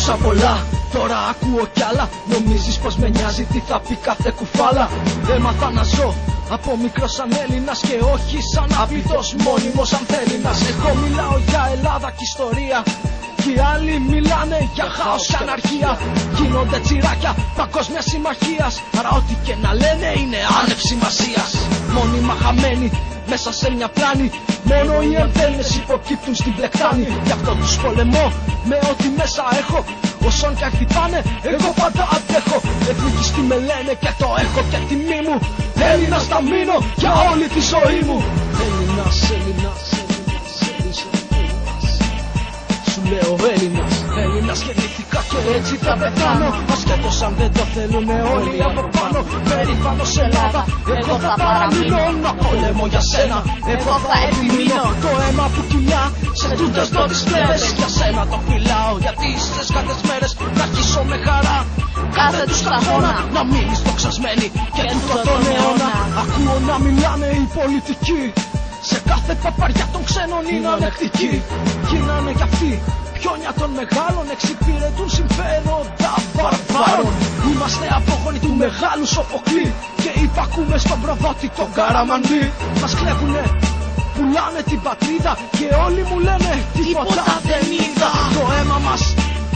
Άκουσα πολλά, τώρα ακούω κι άλλα. Νομίζεις πως με νοιάζει τι θα πει κάθε κουφάλα? Έμαθα να ζω από μικρός σαν Έλληνας και όχι σαν άπλητος μόνιμος αν Έλληνας. Εγώ μιλάω για Ελλάδα και ιστορία, κι οι άλλοι μιλάνε για χάος και αναρχία. Γίνονται τσιράκια παγκόσμια συμμαχίας, άρα ό,τι και να λένε είναι άνευ σημασίας. Μόνιμα χαμένοι μέσα σε μια πλάνη, μόνο οι εμβέλνες υποκύπτουν στην πλεκτάνη. Γι' αυτό τους πολεμώ με ό,τι μέσα έχω. Όσον κι αν χτυπάνε, εγώ πάντα αντέχω. Εθνικιστοί τι με λένε και το έχω και τιμή μου. Έλληνας θα μείνω για όλη τη ζωή μου. Έλληνας, Έλληνας, Έλληνας, Έλληνας. Σου λέω Έλληνας, Έλληνας γεννήθηκα και έτσι θα πεθάνω. Ασχέτως αν δεν το θέλουνε όλοι από πάνω. Περήφανος Ελλάδα, εγώ θα παραμείνω. Να πολέμω για σένα, εγώ θα επιμείνω. Το αίμα που κυλιά σε τούτες εδώ τις πλευρές, για σένα το φυλάω, γιατί στις κάτες μέρες να αρχίσω με χαρά κάθε τους τραγώνα. Να μείνεις δοξασμένη και τούτο τον αιώνα. Ακούω να μιλάνε οι πολιτικοί, σε κάθε παπαριά των ξένων είναι ανεκτικοί. Γίνανε κι αυτοί πιόνια των μεγάλων, εξυπηρετούν συμφέροντα βαρβάρων. Είμαστε απόγονοι του μεγάλου Σοφοκλή και υπακούμε στον προδότη τον Καραμανλή. Μας κλέβουνε, πουλάνε την πατρίδα και όλοι μου λένε τίποτα δεν είδα. Το αίμα μας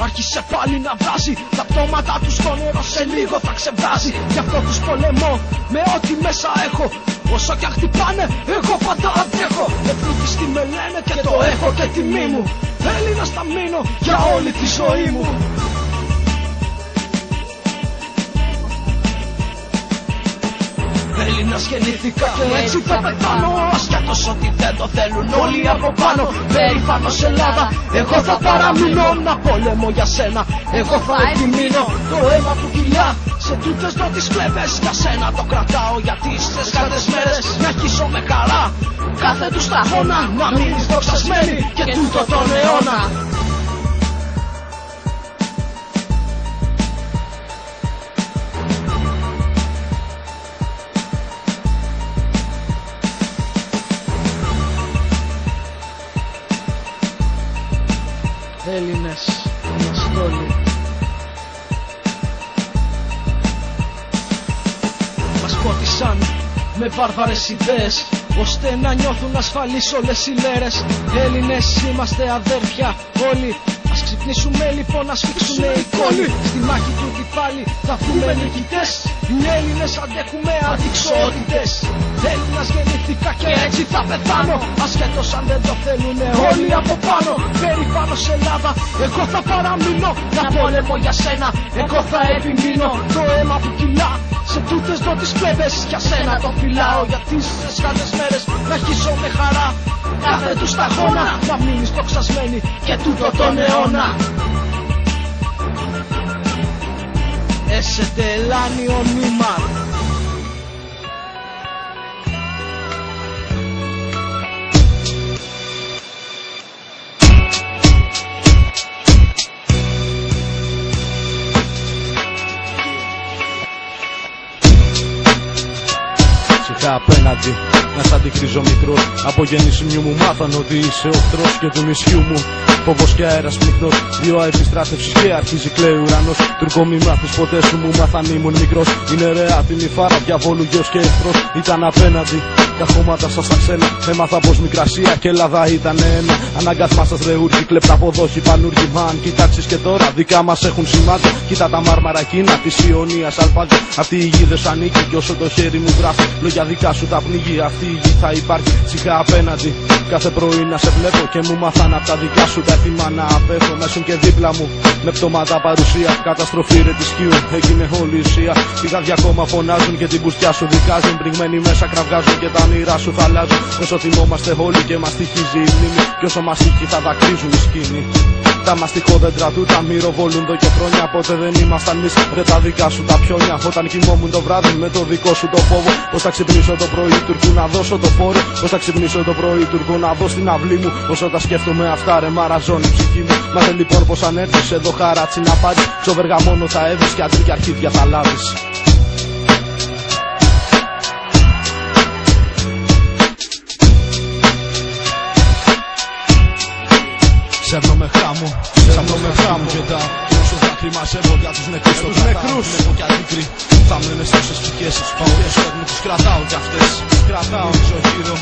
άρχισε πάλι να βράζει, τα πτώματα τους στο νερό σε λίγο θα ξεβράζει. Γι' αυτό τους πολεμώ με ό,τι μέσα έχω. Όσο κι αν χτυπάνε, εγώ πάντα αντέχω. Εθνικιστοί με λένε και το έχω και τιμή μου. Έλληνας θα μείνω για όλη τη ζωή μου. Έλληνας γεννήθηκα και έτσι θα πεθάνω. Ασχέτως ότι δεν το θέλουν όλοι από πάνω. Περήφανος Ελλάδα, εγώ θα παραμείνω. Να πολέμω για σένα, εγώ θα επιμείνω. Το αίμα που κυλιά σε τούτες εδώ τις πλευρές, για σένα το κρατάω, γιατί στις κάτες μέρες να αρχίσω με χαρά κάθε τους σταγόνα. Να μείνεις δοξασμένη και τούτο τον αιώνα. Έλληνες, είμαστε όλοι. Μας πότισαν με βάρβαρες ιδέες, ώστε να νιώθουν ασφαλείς όλες οι λέρες. Έλληνες είμαστε αδέρφια όλοι. Ας ξυπνήσουμε λοιπόν, να σφίξουνε οι κόλλοι. Στη μάχη του τι πάλι θα βγούμε νικητές. Οι Έλληνες αντέχουμε αντιξότητες. Έλληνας γεννήθηκα και έτσι θα πεθάνω. Ασχέτως αν δεν το θέλουνε όλοι από πάνω. Περήφανος Ελλάδα, εγώ θα παραμείνω. Να πολέμω για σένα, εγώ θα επιμείνω. Το αίμα που κυλά σε τούτες εδώ τις πλευρές, για σένα το φυλάω, γιατί στις κάτες μέρες να αρχίσω με χαρά κάθε του σταγόνα. Να μείνεις δοξασμένη και τούτο τον αιώνα. Έσετε ελάνιο νήμα. Σιγά απέναντι να σ' αντικρίζω μικρός. Από γεννήσιμιου μου μάθαν ότι είσαι οχτρός και του νησιού μου φόβος και αέρας πνιχνός. Δύο επιστράτευσης και αρχίζει κλαίει ουρανός. Τουρκό μη μάθεις ποτέ σου, μου μάθαν ήμουν μικρός. Είναι ρεά την υφάρα, διαβόλου γιος και εχθρός. Ήταν απέναντι τα χώματα σας τα ξένα. Έμαθα πως Μικρασία και Ελλάδα ήταν ένα. Αναγκάσμα σας ρεούργοι, κλεπταποδόχοι, πανούργοι. Μα αν κοιτάξεις και τώρα, δικά μας έχουν σημάδια. Κοίτα τα μάρμαρα εκείνα της Ιωνίας αλπάδια. Αυτή η γη δεν σ' ανήκει κι όσο το χέρι μου γράφει. Λόγια δικά σου τα πνίγει, αυτή η γη θα υπάρχει. Σιγά απέναντι, κάθε πρωί να σε βλέπω και μου μάθαν απ' τα δικά σου τα έτοιμα να απέχω. Μέσουν και δίπλα μου με πτώματα παρουσία. Καταστροφή ρε της σκύου, έγινε όλη η ουσία. Οι γαδιά ακόμα φωνάζουν και την πουστιά σου δικάζουν. Πριγμένοι μέσα κραυγάζουν και τα όνειρά σου χαλάζουν. Όσο θυμόμαστε όλοι και μας τυχίζει η μνήμη. Κι όσο μας τύχει θα δακρύζουν οι σκήνοι. Τα μαστιχόδεντρα του τα μυροβολούν εδώ και χρόνια. Ποτέ δεν ήμασταν εμείς ρε τα δικά σου τα πιόνια. Όταν κοιμόμουν το βράδυ με το δικό σου το φόβο. Πως θα ξυπνήσω το πρωί Τουρκού να δώσω το φόρο. Πως θα ξυπνήσω το πρωί Τουρκού να δω στην αυλή μου. Όσο τα σκέφτομαι αυτά ρε μαραζώνει η ψυχή μου. Μάθε λοιπόν πως αν έρθεις εδώ χαράτσι να πάρεις. Ξοβεργα μόνο θα έβεις και αντρί και αρχίδια θα λάβεις. Σέρνω με χάμω και τα σχέσεις. Παγκές παίρνουν, τους κρατάω κι αυτές. Κρατάω μισό γύρο.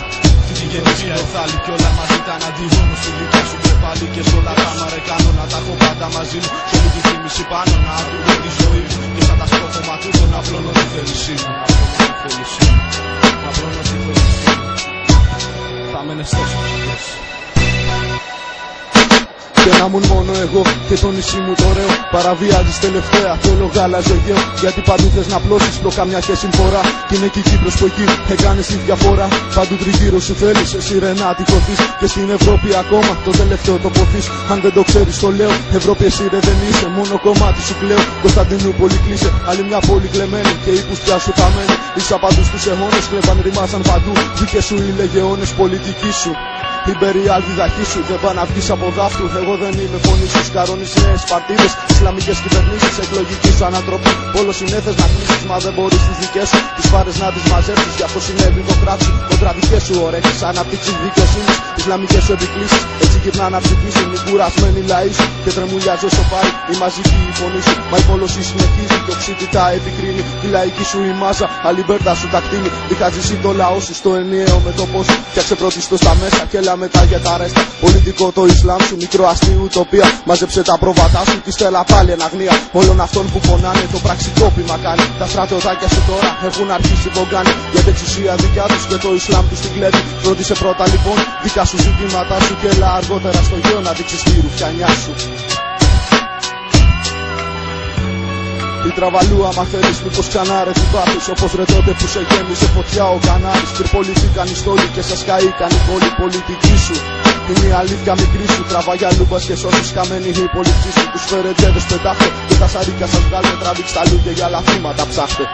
Τη γεννησία εθάλη κι όλα μαζί τα αναντιβούν. Στη δικιά σου τρεπάλι και σ' όλα τα Αμερικάνο. Να τα έχω πάντα μαζί μου. Κι όλη τη θύμηση πάνω να άκουγε τη ζωή μου. Και σαν τα σκόφωμα τούτο να απλώνω τη θέλησή μου. Να απλώνω τη θέλησή μου. Θα μένες τόσο αυτές. Και να ήμουν μόνο εγώ και το νησί μου το ωραίο. Παραβιάζεις τελευταία το όλο γάλαζο Αιγαίο. Γιατί παντού θες να πλώσεις προ καμιά και συμφορά. Κι είναι και η Κύπρος που εκεί έκανες τη διαφορά. Παντού τριγύρω σου θέλεις εσύ ρε να τυχωθείς. Και στην Ευρώπη ακόμα το τελευταίο το ποθείς. Αν δεν το ξέρεις το λέω, Ευρώπη εσύ ρε δεν είσαι. Μόνο κομμάτι σου πλέον. Κωνσταντινούπολη κλείσε. Άλλη μια πόλη κλεμμένη και ύπους πια σου χαμένη. Είσαι παντού στους αιώνες, κλέβαν ρημάσαν παντού. Δικές σου οι λεγεώνες πολιτικοί σου. Ιμπεριάλ διδαχή σου, δεν πά να βγεις από δάφτου. Εγώ δεν είμαι φωνή σου, σκαρώνεις νέες παρτίδες. Ισλαμικές κυβερνήσεις, εκλογική σου ανατροπή. Όλο συνέθες να κλείσεις, μα δεν μπορείς τις δικές σου. Τις πάρες να τις μαζέψεις, γι' αυτό συνέβη το κράτος. Κοντραδικές σου ωρέξεις, αναπτύξεις δικαιοσύνης. Ισλαμικές σου επικλήσεις, έτσι γυρνά να ψηφίσουν οι κουρασμένοι λαοί σου. Και τρεμουλιάζει όσο πάει η μαζική η φωνή σου. Μα η πόλωση συνεχίζει και οξύτητα επικρίνει. Η λαϊκή σου η μάζα, αλιμπέρτα σου τα κτίνει. Διχάζεις το λαό σου στο ενιαίο μέτωπό σου. Φτιάξε πρωτιστό στα μέσα και μετά για τα ρέστα. Πολιτικό το Ισλάμ σου, μικροαστή ουτοπία. Μάζεψε τα πρόβατά σου και στέλα πάλι εν αγνία. Όλων αυτών που πονάνε το πραξικόπημα κάνει. Τα στρατιωτάκια σου τώρα έχουν αρχίσει βογκάνει. Για την εξουσία δικιά τους και το Ισλάμ τους την κλέβει. Φρόντισε πρώτα λοιπόν δικά σου ζητήματά σου. Και έλα αργότερα στο γέο να δείξεις τη ρουφιανιά σου. Η τραβαλού άμα θέλεις μήπως ξανά ρε του πάθεις. Όπως ρε τότε που σε γέμισε φωτιά ο Κανάρης. Πυρποληθήκαν οι στόλοι και σας καήκαν οι πόλοι πολιτικοί σου. Είναι η αλήθεια μικρή σου, τραβάγια λούμπας και σώσεις καμένοι οι πολιτικοί σου. Τους φερετζέδες πετάχτε και τα σαρίκια σας βγάλτε. Τραβήξτε τα λούκια για άλλα θύματα ψάχτε.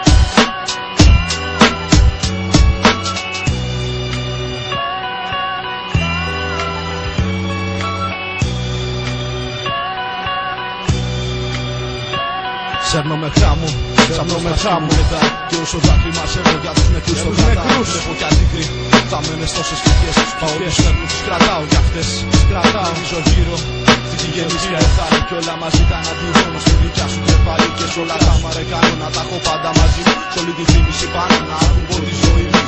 Σέρνω με χάμω, ψάχνω με χάμω μετά. Και όσο δάκρυμα σέρνω για τους νεκρούς στο κρατάω. Βλέπω κι αντίκρι, θα μένες τόσες φυγές. Πάω τους φέρνω, τους κρατάω κι αυτές. Κρατάω, βίζω γύρω. Στη γεννησία εθάλη κι όλα μαζί τα αναντιβώνω. Στη δικιά σου τρεπάλι και σ' όλα τα Αμερικάνο. Να τα έχω πάντα μαζί μου. Σ' όλη τη θύμηση πάνω να ακούω τη ζωή μου.